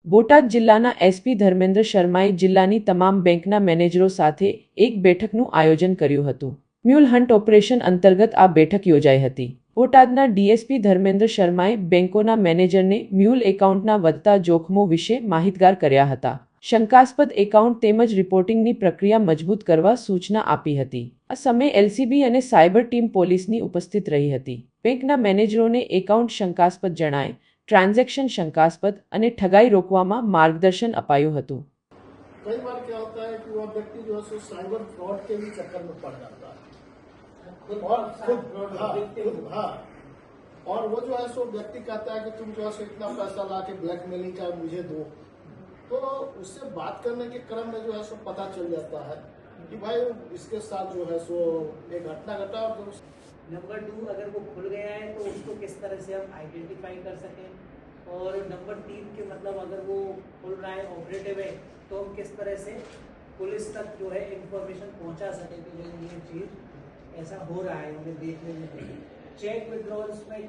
બોટાદ જિલ્લાના એસપી ધર્મેન્દ્ર શર્માએ જિલ્લાની તમામ બેંકના મેનેજરો સાથે એક બેઠકનું આયોજન કર્યું હતું. મ્યુલ હન્ટ ઓપરેશન અંતર્ગત આ બેઠક યોજાઈ હતી. બોટાદના ડીએસપી ધર્મેન્દ્ર શર્માએ બેંકોના મેનેજરને મ્યુલ એકાઉન્ટના વધતા જોખમો વિશે માહિતગાર કર્યા હતા. શંકાસ્પદ એકાઉન્ટ તેમજ રિપોર્ટિંગની પ્રક્રિયા મજબૂત કરવા સૂચના આપી હતી. આ સમયે એલસીબી અને સાયબર ટીમ પોલીસની ઉપસ્થિત રહી હતી. બેંકના મેનેજરોને એકાઉન્ટ શંકાસ્પદ જણાય, ट्रांजैक्शन शंकास्पद અને ठगाई रोकવામાં मार्गदर्शन अपाયું હતું. कई बार क्या होता है कि वह व्यक्ति जो है सो साइबर फ्रॉड के भी चक्कर में पड़ जाता है और वो जो है सो व्यक्ति कहता है कि तुम जो है सो इतना पैसा ला के ब्लैकमेलिंग का मुझे दो, तो उससे बात करने के क्रम में जो है सो पता चल जाता है कि भाई इसके साथ जो है सो एक घटना घटा और जो नंबर 2, अगर वो खुल गया है तो उसको किस तरह से हम आइडेंटिफाई कर सकें, और नंबर 3 के मतलब अगर वो खुल रहा है ऑपरेटिव है तो हम किस तरह से पुलिस तक जो है इंफॉर्मेशन पहुंचा सकें कि ये चीज़ ऐसा हो रहा है, हमें देखने में चेक विड्रॉल्स में